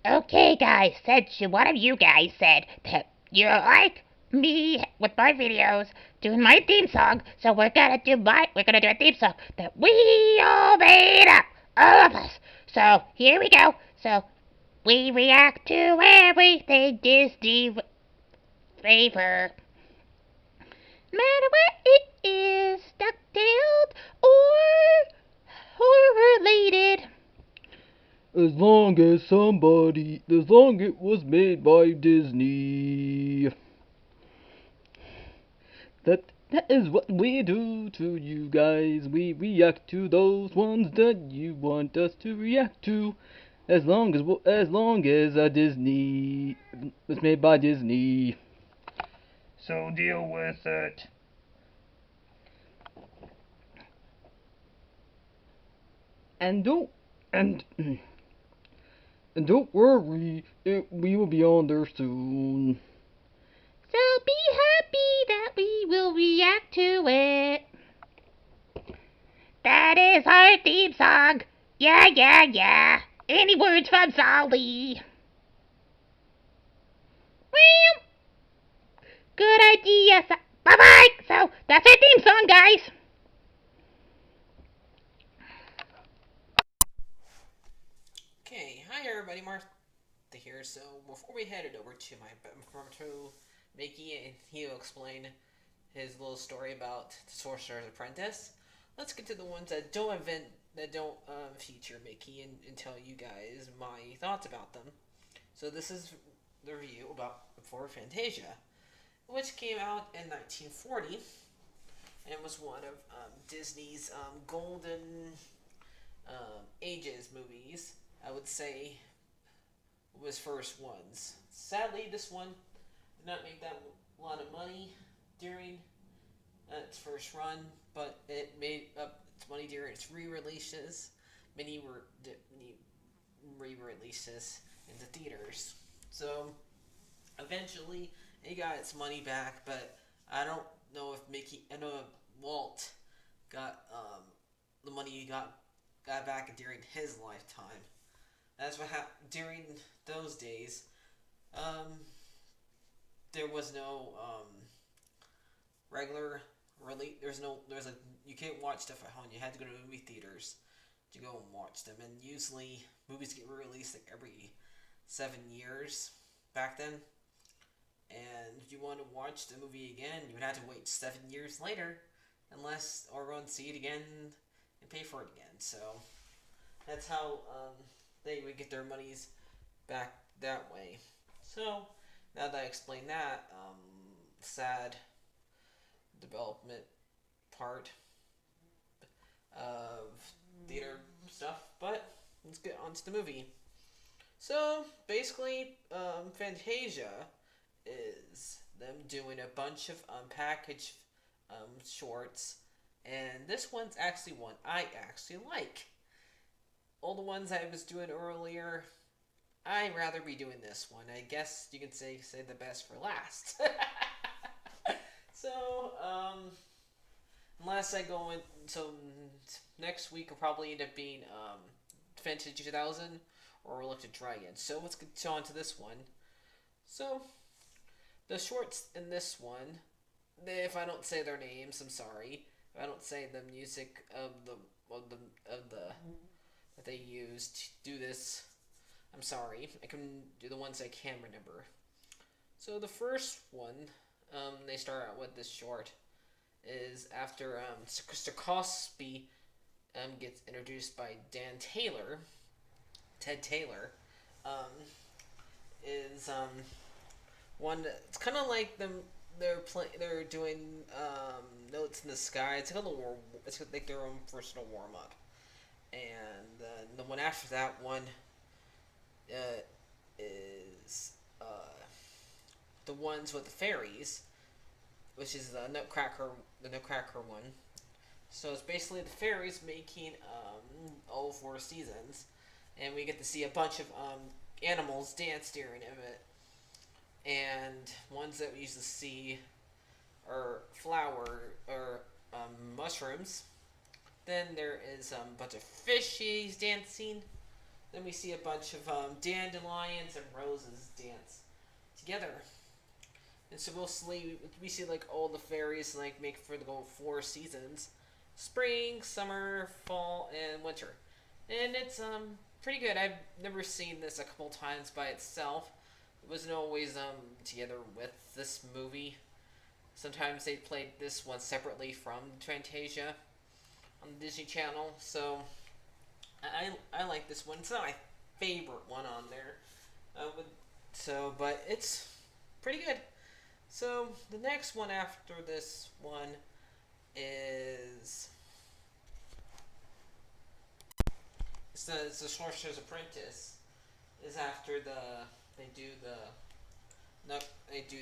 Okay, guys, since one of you guys said that you like me with my videos doing my theme song, so we're gonna do a theme song that we all made up, all of us. So here we go. So we react to everything Disney favor, no matter what it is, duck-tailed or horror related. As long it was made by Disney. That is what we do to you guys. We react to those ones that you want us to react to. As long as Disney was made by Disney. So deal with it. And don't and and don't worry, we will be on there soon. So be happy that we will react to it. That is our theme song. Yeah, yeah, yeah. Any words from Solly? Well, good idea. Bye bye. So that's our theme song, guys. Okay, hi everybody, Martha here. So before we head it over to my to Mickey and he'll explain his little story about the Sorcerer's Apprentice, let's get to the ones that don't feature Mickey and tell you guys my thoughts about them. So this is the review about for Fantasia, which came out in 1940 and was one of Disney's golden ages movies. I would say was first ones. Sadly, this one did not make that lot of money during its first run, but it made up its money during its re-releases. Many re-releases into theaters. So eventually, it got its money back, but I don't know if I know if Walt got the money he got back during his lifetime. That's what happened during those days. Um, there was no regular release. There's a you can't watch stuff at home. You had to go to movie theaters to go and watch them. And usually movies get re-released like every 7 years back then. And if you want to watch the movie again, you would have to wait 7 years later, unless or go and see it again and pay for it again. So that's how they would get their monies back that way. So now that I explained that sad development part of theater stuff, but let's get on to the movie. So basically, Fantasia is them doing a bunch of package shorts, and this one's actually one I actually like. All the ones I was doing earlier, I'd rather be doing this one. I guess you could say the best for last. So, unless I go in, so next week will probably end up being Fantasy 2000 or Look to Dragon. So let's get on to this one. So the shorts in this one, if I don't say their names, I'm sorry. If I don't say the music of the that they used to do this, I'm sorry. I can do the ones I can remember. So the first one, they start out with this short, is after Mr. Cosby gets introduced by Ted Taylor, um, is one. It's kind of like them. They're doing notes in the sky. It's like a little. It's like their own personal warm up. And the one after that one is the ones with the fairies, which is the Nutcracker one. So it's basically the fairies making all 4 seasons, and we get to see a bunch of animals dance during it. And ones that we used to see are mushrooms. Then there is a bunch of fishies dancing Then we see a bunch of dandelions and roses dance together. And so mostly we see like all the fairies like make for the 4 seasons: spring, summer, fall, and winter. And it's pretty good. I've never seen this a couple times by itself. It wasn't always together with this movie. Sometimes they played this one separately from Fantasia on the Disney Channel. So I like this one. It's not my favorite one on there. But it's pretty good. So the next one after this one is it's the Sorcerer's Apprentice. Is after they do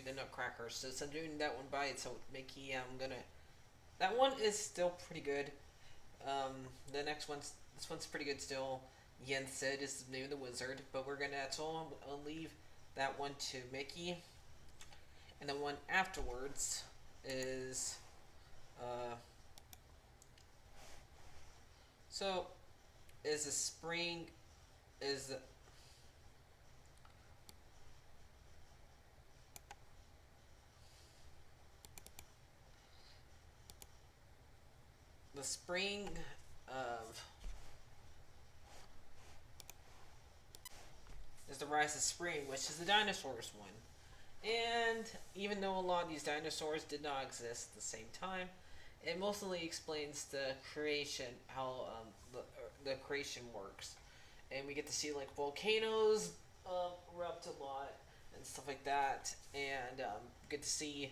the Nutcracker. So I'm doing that one by it. So Mickey, that one is still pretty good. The next this one's pretty good still. Yensid is the name of the wizard, but I'll leave that one to Mickey. And the one afterwards is so is the spring is the spring of is the rise of spring, which is the dinosaurs one. And even though a lot of these dinosaurs did not exist at the same time, it mostly explains the creation, how the creation works. And we get to see like volcanoes erupt a lot and stuff like that, and get to see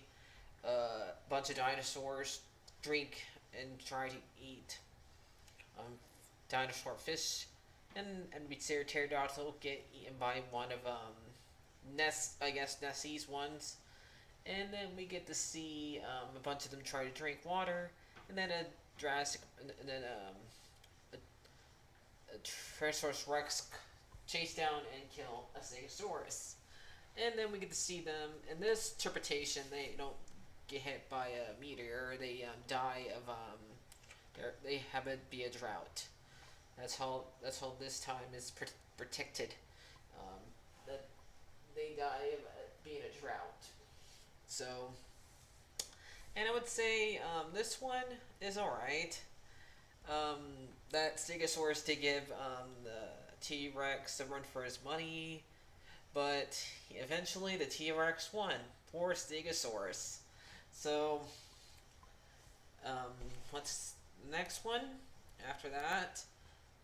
a bunch of dinosaurs drink and try to eat dinosaur fish, and we see a pterodactyl get eaten by one of Nessie's ones, and then we get to see a bunch of them try to drink water, and then a Tyrannosaurus Rex chase down and kill a Stegosaurus. And then we get to see them in this interpretation. They don't get hit by a meteor. They die of they have it be a drought. That's how this time is protected. That they die of being a drought. So, and I would say this one is alright. That Stegosaurus did give the T-Rex a run for his money, but eventually the T-Rex won. Poor Stegosaurus. So, what's the next one? After that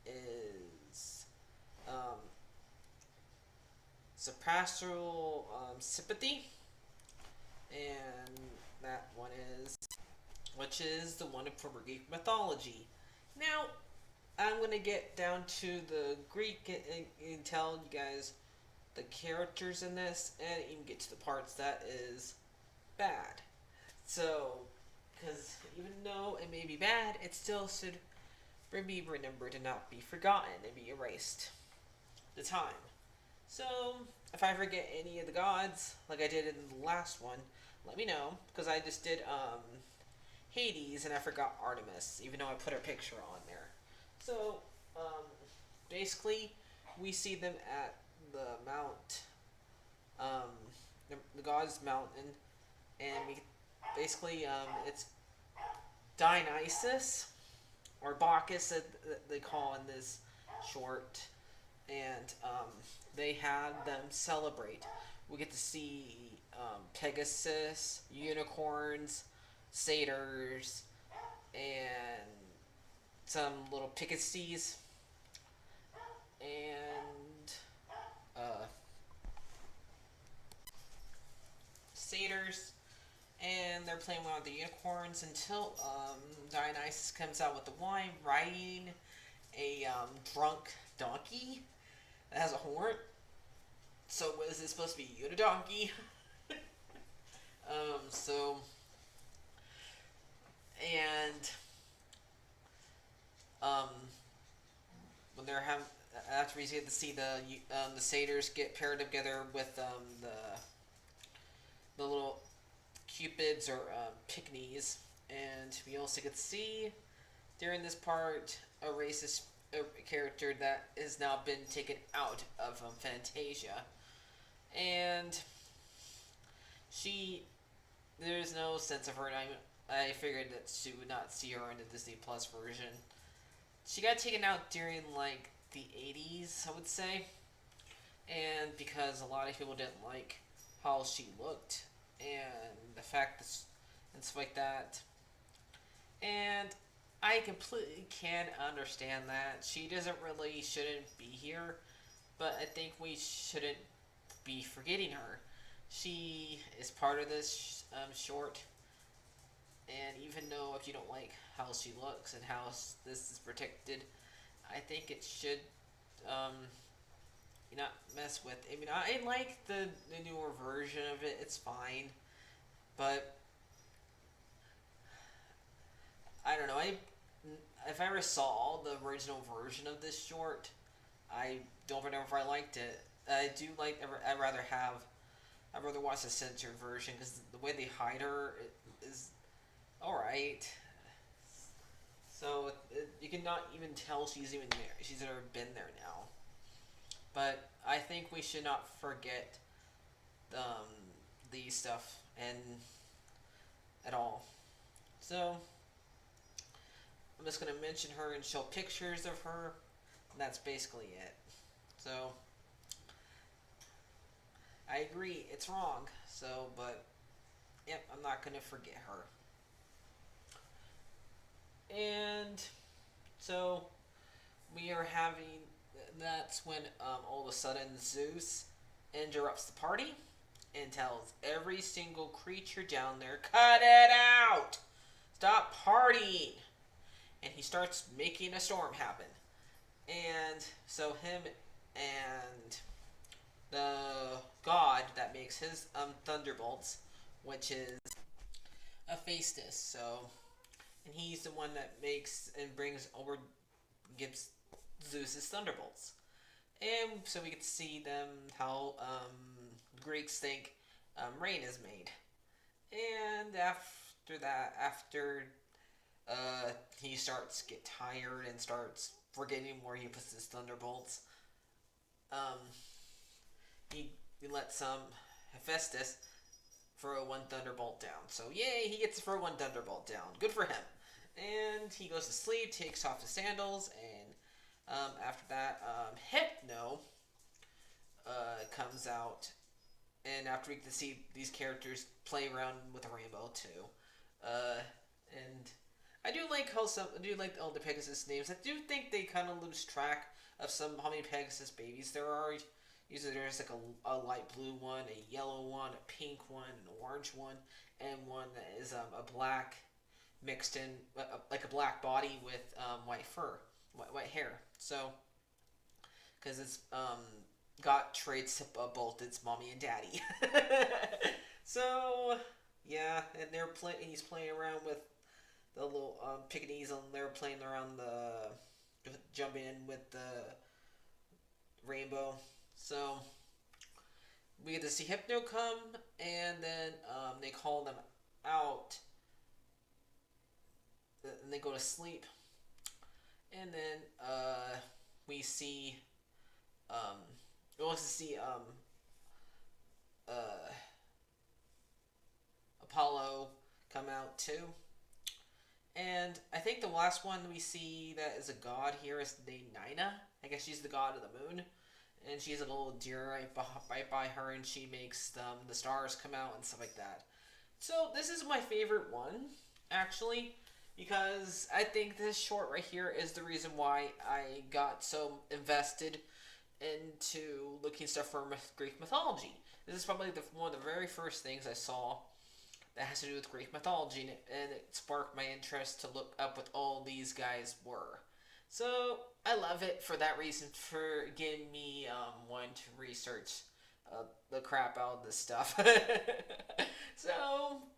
is Surpastoral Sympathy, and that one is, which is the one for Greek mythology. Now, I'm gonna get down to the Greek and tell you guys the characters in this, and even get to the parts that is bad. So, because even though it may be bad, it still should be remembered and not be forgotten and be erased. The time. So, if I forget any of the gods, like I did in the last one, let me know, because I just did Hades and I forgot Artemis, even though I put her picture on there. So, basically, we see them at the Mount, the God's Mountain, and basically, it's Dionysus, or Bacchus, that they call in this short, and they had them celebrate. We get to see Pegasus, unicorns, satyrs, and some little pixies, and satyrs, and they're playing around with the unicorns until Dionysus comes out with the wine, riding a drunk donkey that has a horn. So what is it supposed to be? Unidonkey? So, and when they're having, after we get to see the satyrs get paired together with the little cupids or pygmies, and we also get to see during this part a racist a character that has now been taken out of Fantasia, and she there's no sense of her. And I figured that she would not see her in the Disney Plus version. She got taken out during like the 80s, I would say, and because a lot of people didn't like how she looked and the fact that and stuff like that. And I completely can understand that. She shouldn't be here, but I think we shouldn't be forgetting her. She is part of this short, and even though if you don't like how she looks and how this is protected, I think it should um, not mess with. I mean, I like the newer version of it. It's fine, but I don't know. If I ever saw the original version of this short, I don't remember if I liked it. I do like. I'd rather watch the censored version because the way they hide her is all right. So you cannot even tell she's even there. She's never been there now. But I think we should not forget um, the stuff and at all. So I'm just gonna mention her and show pictures of her. And that's basically it. So I agree, it's wrong. So, but yep, I'm not gonna forget her. And so we are having. That's when all of a sudden Zeus interrupts the party and tells every single creature down there, "Cut it out! Stop partying!" And he starts making a storm happen. And so him and the god that makes his thunderbolts, which is Hephaestus. So, and he's the one that makes and brings over, gives Zeus's thunderbolts. And so we get to see them how Greeks think rain is made. And after he starts to get tired and starts forgetting where he puts his thunderbolts, um, he lets Hephaestus throw one thunderbolt down. So yay, he gets to throw one thunderbolt down. Good for him. And he goes to sleep, takes off his sandals, and after that, Hypno comes out, and after we get to see these characters play around with a rainbow too, and I do like all the Pegasus names. I do think they kind of lose track of how many Pegasus babies there are. Usually there's like a light blue one, a yellow one, a pink one, an orange one, and one that is a black mixed in like a black body with white fur, white hair. So because it's got traits of both its mommy and daddy. So yeah, and he's playing around with the little pickaninnies, and they're playing around jumping in with the rainbow. So we get to see Hypno come, and then they call them out, and they go to sleep, and then we see we also see uh, Apollo come out too. And I think the last one we see that is a god here is named Nina. I guess she's the god of the moon. And she's a little deer right by her, and she makes the stars come out and stuff like that. So this is my favorite one, actually, because I think this short right here is the reason why I got so invested into looking stuff from Greek mythology. This is probably one of the very first things I saw that has to do with Greek mythology, and it sparked my interest to look up what all these guys were. So I love it for that reason, for getting me wanting to research the crap out of this stuff. So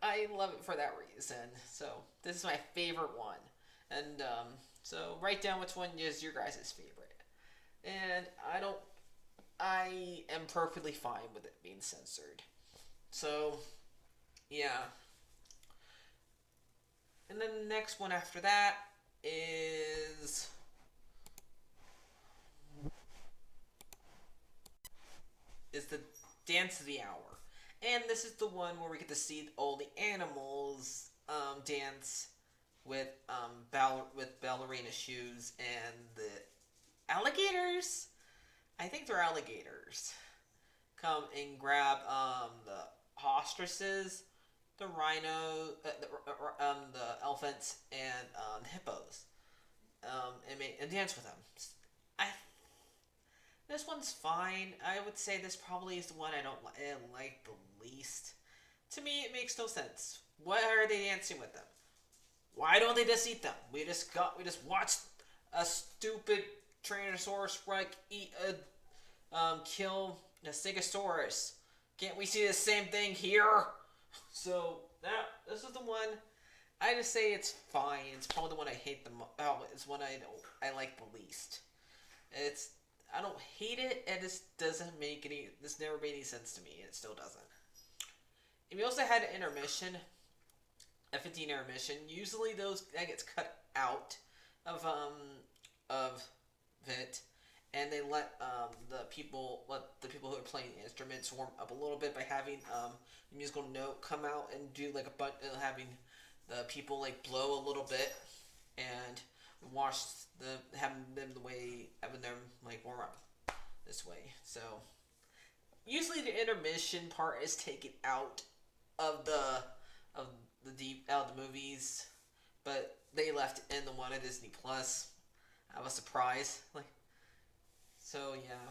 I love it for that reason. So this is my favorite one, and so write down which one is your guys' favorite. And I am perfectly fine with it being censored. So yeah. And then the next one after that is is the Dance of the Hour, and this is the one where we get to see all the animals dance with with ballerina shoes, and the alligators. I think they're alligators. Come and grab the ostriches, the rhino, the elephants, and the hippos, and dance with them. I This one's fine. I would say this probably is the one I don't like the least. To me, it makes no sense. Why are they dancing with them? Why don't they just eat them? We just watched a stupid Tyrannosaurus Rex kill a Stegosaurus. Can't we see the same thing here? So this is the one. I just say it's fine. It's probably the one I hate the most. It's one I like the least. I don't hate it. It just doesn't make any. This never made any sense to me. It still doesn't. And we also had an intermission, a 15 intermission. Usually that gets cut out of it, and they let the people who are playing the instruments warm up a little bit by having the musical note come out and do like having the people like blow a little bit and having them like warm up this way. So usually the intermission part is taken out of the movies, but they left it in the one at Disney Plus. I was surprised. So yeah,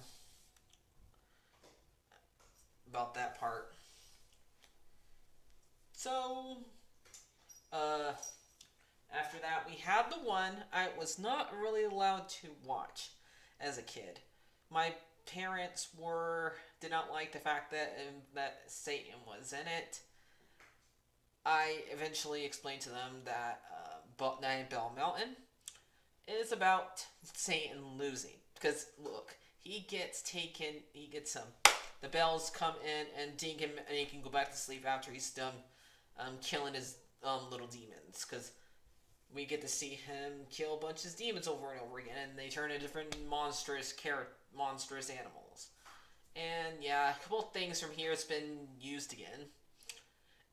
about that part. So after that, we had the one I was not really allowed to watch as a kid. My parents did not like the fact that Satan was in it. I eventually explained to them that Night Bell Mountain is about Satan losing. Because look, he gets the bells come in and ding him, and he can go back to sleep after he's done killing his little demons. Because we get to see him kill a bunch of demons over and over again, and they turn into different monstrous animals. And yeah, a couple of things from here has been used again,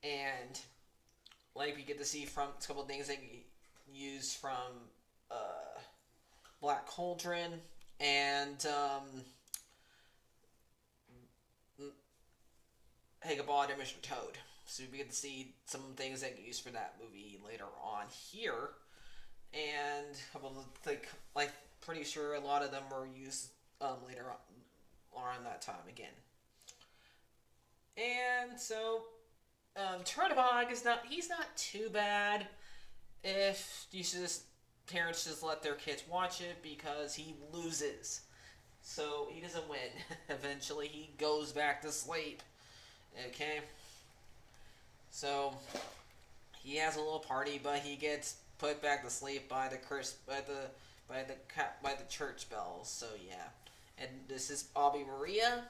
and like we get to see from a couple of things that used from Black Cauldron and Hagabod and Mr. Toad. So we get to see some things that get used for that movie later on here, and a couple of, pretty sure a lot of them were used later on that time again. And so Turnabog he's not too bad if parents just let their kids watch it, because he loses. So he doesn't win. Eventually he goes back to sleep. Okay? So he has a little party, but he gets put back to sleep by the church bells. So yeah. And this is Bobby Maria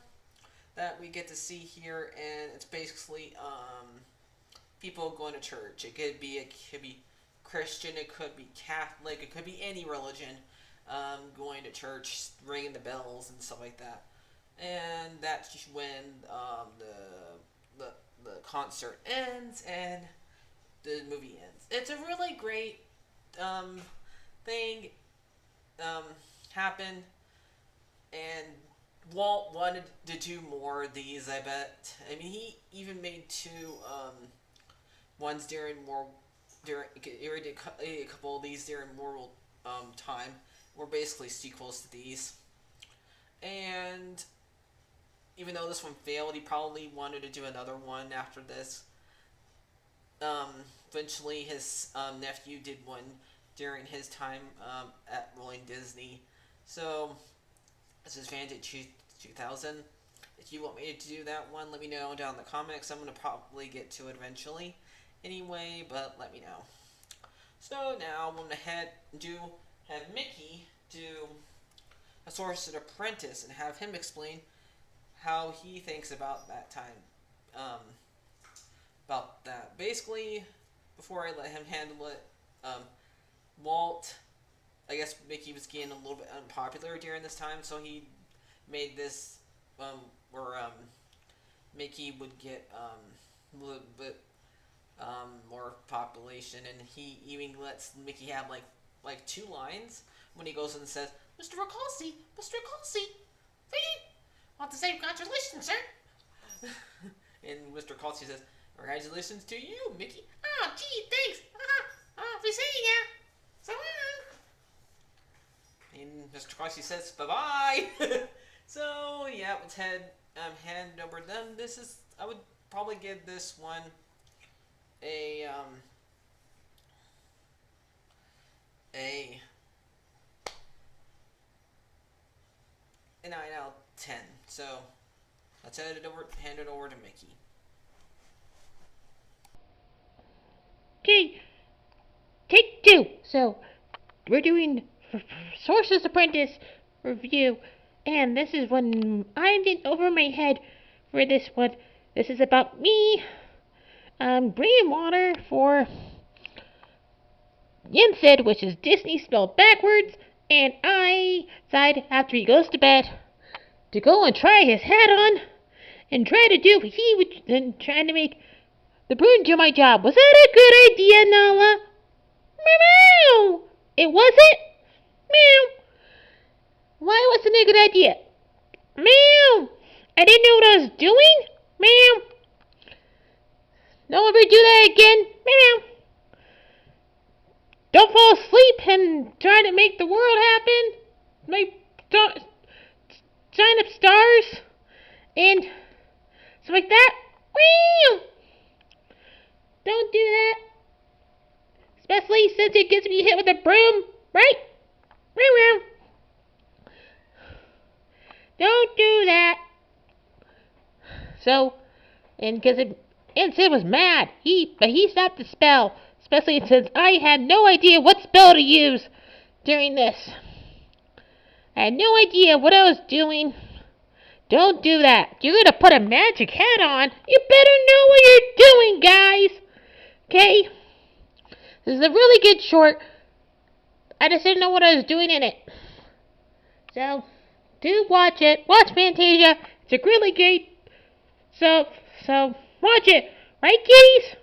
that we get to see here, and it's basically people going to church. It could be Christian, it could be Catholic, it could be any religion, going to church, ringing the bells and stuff like that. And that's when the concert ends and the movie ends. It's a really great thing happened, and Walt wanted to do more of these, I bet. I mean, he even made two ones he did a couple of these during World time, were basically sequels to these. And even though this one failed, he probably wanted to do another one after this. Eventually, his nephew did one during his time at Rolling Disney. So, this is Fantasia 2000. If you want me to do that one, let me know down in the comments. I'm going to probably get to it eventually anyway, but let me know. So now I'm going to have Mickey do a Sorcerer's Apprentice and have him explain how he thinks about that time. About that. Basically, before I let him handle it, Walt, I guess Mickey was getting a little bit unpopular during this time, so he made this where Mickey would get a little bit more population, and he even lets Mickey have like two lines when he goes and says, "Mr. Recalci, Mr. Recalci, we want to say congratulations, sir." And Mr. Recalci says, "Congratulations to you, Mickey." "Oh, gee, thanks. We see ya. So long." And Mr. Recalci says, "Bye bye." So yeah, let's hand over them. I would probably give this one a a 9 out of 10. So let's hand it over to Mickey. Okay, take two. So, we're doing Sorcerer's Apprentice review, and this is when I'm in over my head for this one. This is about me. Bringing water for Yen which is Disney spelled backwards, and I decide after he goes to bed to go and try his hat on and try to do what he would, and trying to make the broom do my job. Was that a good idea, Nala? Meow! It wasn't? Meow! Why wasn't it a good idea? Meow! I didn't know what I was doing? Meow! Don't ever do that again? Meow! Don't fall asleep and try to make the world happen. Make sign up stars and stuff like that. Meow! Don't do that. Especially since it gets me hit with a broom, right? Meow meow. Don't do that. So, and Sid was mad. But he stopped the spell, especially since I had no idea what spell to use during this. I had no idea what I was doing. Don't do that. You're gonna put a magic hat on. You better know what you're doing, guys. Okay? This is a really good short. I just didn't know what I was doing in it. So, do watch it. Watch Fantasia. It's a really great. So watch it. Right, kitties?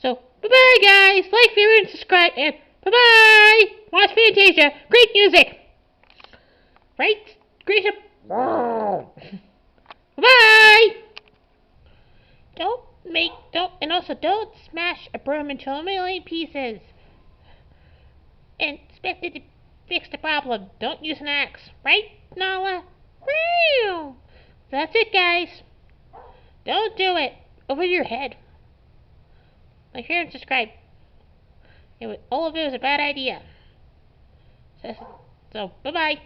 So, bye-bye, guys. Like, favorite, and subscribe, and bye-bye. Watch Fantasia. Great music. Right? Great. Bye. Don't smash a broom into a million pieces. And expect it to fix the problem. Don't use an axe. Right, Nala? That's it, guys. Don't do it. Over your head. Like, share, and subscribe. All of it was a bad idea. So bye-bye.